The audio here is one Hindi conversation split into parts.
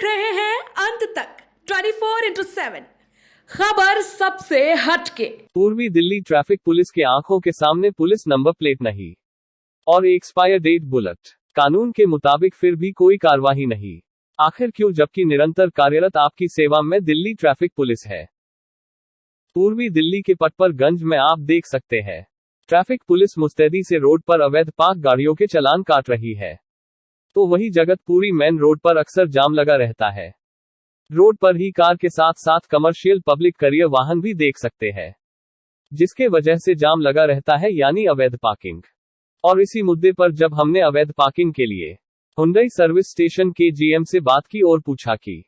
देख रहे हैं अंत तक 24/7 खबर सबसे हटके। पूर्वी दिल्ली ट्रैफिक पुलिस के आंखों के सामने पुलिस नंबर प्लेट नहीं और एक्सपायर डेट बुलेट, कानून के मुताबिक फिर भी कोई कार्रवाई नहीं। आखिर क्यों, जबकि निरंतर कार्यरत आपकी सेवा में दिल्ली ट्रैफिक पुलिस है। पूर्वी दिल्ली के पटपरगंज में आप देख सकते हैं, ट्रैफिक पुलिस मुस्तैदी से रोड पर अवैध पार्क गाड़ियों के चालान काट रही है। तो वही जगतपुरी मेन रोड पर अक्सर जाम लगा रहता है। रोड पर ही कार के साथ साथ कमर्शियल पब्लिक करियर वाहन भी देख सकते हैं, जिसके वजह से जाम लगा रहता है, यानी अवैध पार्किंग। और इसी मुद्दे पर जब हमने अवैध पार्किंग के लिए हुंडई सर्विस स्टेशन के जीएम से बात की और पूछा कि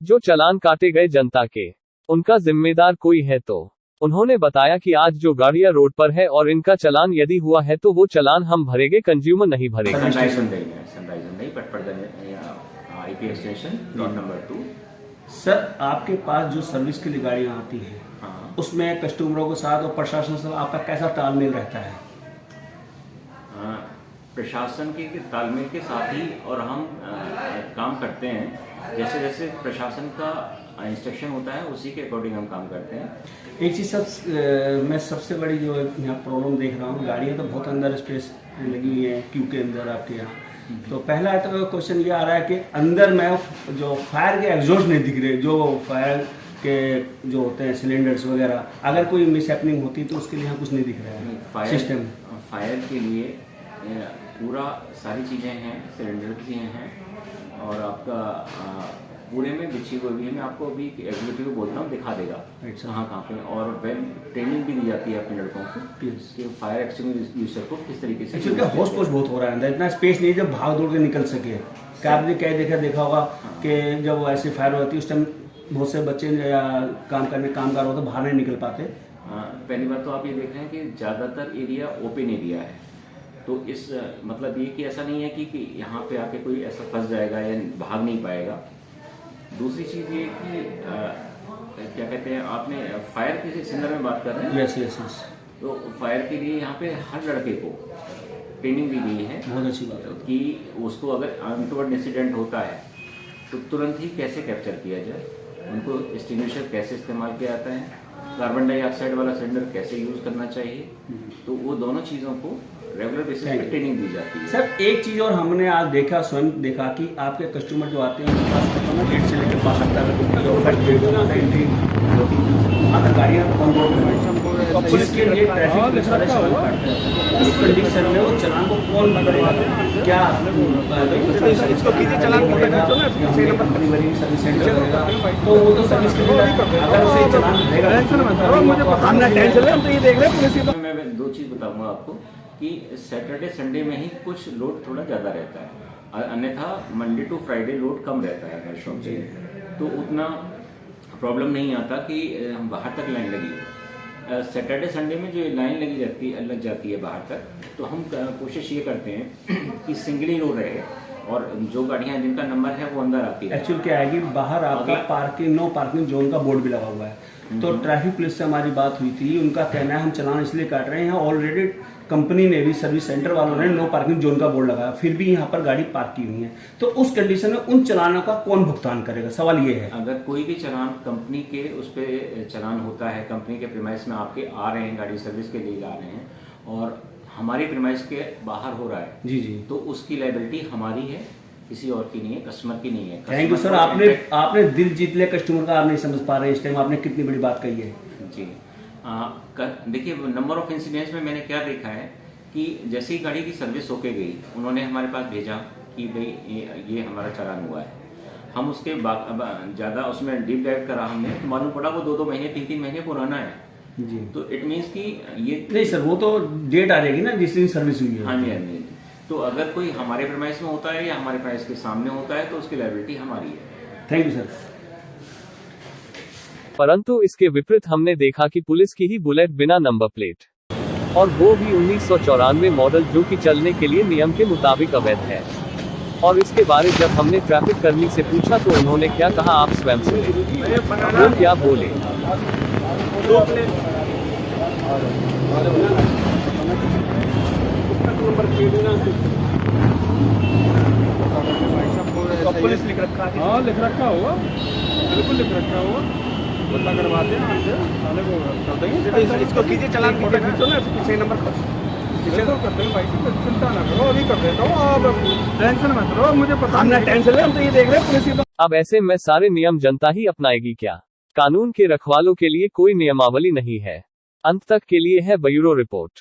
जो चालान काटे गए जनता के, उनका जिम्मेदार कोई है, तो उन्होंने बताया कि आज जो गाड़ियां रोड पर है और इनका चालान यदि हुआ है तो वो चालान हम भरेंगे, कंज्यूमर नहीं भरेगा। सनराइज नहीं, IPS station plot number 2। Sir, आपके पास जो सर्विस के लिए गाड़ियां आती हैं, हाँ, उसमें कस्टमरों के साथ और प्रशासन से आपका कैसा तालमेल रहता है? प्रशासन के तालमेल के साथ ही और हम काम करते हैं। जैसे जैसे प्रशासन का इंस्ट्रक्शन होता है उसी के अकॉर्डिंग हम काम करते हैं। एक चीज़ सर, मैं सबसे बड़ी जो यहाँ प्रॉब्लम देख रहा हूँ, गाड़ियाँ तो बहुत अंदर स्पेस लगी हुई हैं क्यू के अंदर आपके यहाँ। तो पहला तो क्वेश्चन ये आ रहा है कि अंदर में जो फायर के एग्जॉस्ट नहीं दिख रहे, जो फायर के जो होते हैं सिलेंडर्स वगैरह, अगर कोई मिस हैपनिंग होती तो उसके लिए यहाँ कुछ नहीं दिख रहा है सिस्टम। फायर के लिए पूरा सारी चीज़ें हैं, सिलेंडर भी हैं और आपका पूरे में बिछी हुई भी है। मैं आपको अभी एग्जीक्यूटिव को बोलता हूँ, दिखा देगा कहाँ पे। और वेल ट्रेनिंग भी दी जाती है अपने लड़कों को कि फायर एक्सटिंग्विशर यूजर को किस तरीके से। एक्चुअली होश पोश बहुत हो रहा है अंदर, इतना स्पेस नहीं जब भाग दौड़ के निकल सके। क्या आपने क्या देखा होगा कि जब ऐसी फायर होती है उस टाइम बहुत से बच्चे या कामगार होते बाहर नहीं निकल पाते। पहली बात तो आप ये देख रहे हैं कि ज़्यादातर एरिया ओपन एरिया है, तो इस मतलब ये कि ऐसा नहीं है कि यहाँ पे आके कोई ऐसा फंस जाएगा या भाग नहीं पाएगा। दूसरी चीज़ ये कि क्या कहते हैं, आपने फायर के संदर्भ में बात कर रहे हैं। यस। तो फायर के लिए यहाँ पे हर लड़के को ट्रेनिंग दी गई है, बहुत अच्छी बात है, कि उसको अगर अनटोवर्ड इंसिडेंट होता है तो तुरंत ही कैसे कैप्चर किया जाए, उनको एक्सटिंग्विशर कैसे इस्तेमाल किया जाता है, कार्बन डाइऑक्साइड वाला सिलेंडर कैसे यूज़ करना चाहिए। तो वो दोनों चीज़ों को रेगुलर बेसिस पे ट्रेनिंग दी जाती है। सर, एक चीज़ और हमने आज स्वयं देखा कि आपके कस्टमर जो आते हैं उनके पास गेट से लेकर पास सकता है अगर गाड़ियाँ पुलिस के लिए ट्रैफिक पुलिस वाले सवाल काटते हैं, इस कंडीशन में वो चालान को कौन करेगा? क्या डिलीवरी सर्विस सेंटर करेगा? तो वो तो सर्विस के लिए अगर उसे चालान देगा। मैं दो चीज़ बताऊँगा आपको कि सैटरडे संडे में ही कुछ लोड थोड़ा ज़्यादा रहता है, अन्यथा मंडे टू फ्राइडे लोड कम रहता है हर शॉप से, तो उतना प्रॉब्लम नहीं आता कि बाहर तक लाइन लगी है। सैटरडे संडे में जो लाइन लग जाती है बाहर तक, तो हम कोशिश ये करते हैं कि सिंगल ही रोड रहे और जो गाड़ियाँ जिनका नंबर है वो अंदर आती है। एक्चुअली क्या है कि बाहर आपका पार्किंग नो पार्किंग जोन का बोर्ड भी लगा हुआ है। तो ट्रैफिक पुलिस से हमारी बात हुई थी, उनका कहना है हम चालान इसलिए काट रहे हैं, ऑलरेडी कंपनी ने भी सर्विस सेंटर वालों ने नो पार्किंग जोन का बोर्ड लगाया, फिर भी यहाँ पर गाड़ी पार्क की हुई है। तो उस कंडीशन में उन चालानों का कौन भुगतान करेगा? सवाल ये है। अगर कोई भी चालान कंपनी के उस पर चालान होता है, कंपनी के प्रीमाइस में आपके आ रहे हैं, गाड़ी सर्विस के लिए जा रहे हैं और हमारी प्रीमाइस के बाहर हो रहा है, जी, तो उसकी लायबिलिटी हमारी है, किसी और की नहीं है, कस्टमर की नहीं है। थैंक यू सर, आपने दिल जीत लिया कस्टमर का। आप नहीं समझ पा रहे इस टाइम, आपने कितनी बड़ी बात कही है। जी, देखिए नंबर ऑफ इंसिडेंट्स में मैंने क्या देखा है कि जैसे ही गाड़ी की सर्विस होके गई, उन्होंने हमारे पास भेजा कि भाई ये हमारा चालान हुआ है। हम उसके ज़्यादा उसमें डीप डाइव करा हमने, तो मालूम पड़ा वो 2-2 महीने 3-3 महीने पुराना है जी। तो इट मीन्स कि ये नहीं सर, वो तो डेट आ जाएगी ना जिस दिन सर्विस हुई है। हाँ जी। तो अगर कोई हमारे प्राइस में होता है या हमारे प्राइस के सामने होता है तो उसकी लायबिलिटी हमारी है। Thank you sir. परंतु इसके विपरीत हमने देखा कि पुलिस की ही बुलेट बिना नंबर प्लेट, और वो भी 1994 मॉडल, जो कि चलने के लिए नियम के मुताबिक अवैध है। और इसके बारे जब हमने ट्रैफिक कर्मी से पूछा तो उन्होंने क्या कहा, आप स्वयं सुने। वो क्या बोले। पुलिस लिख रखा है? हाँ लिख रखा होगा, बिल्कुल लिख रखा होगा। पता करवाते हैं आपसे, थाने को कर देंगे। इसको कीजिए चालान, फोटो खींचो ना, पीछे नंबर पर बिल्कुल कर देंगे भाई साहब, चिंता ना करो, अभी कर देता हूँ। आप टेंशन मत लो, मुझे पता हम ना नहीं। टेंशन ले, हम तो ये देख रहे हैं पुलिस। अब ऐसे में सारे नियम जनता ही अपनाएगी क्या? कानून के रखवालों के लिए कोई नियमावली नहीं है। अंत तक के लिए है ब्यूरो रिपोर्ट।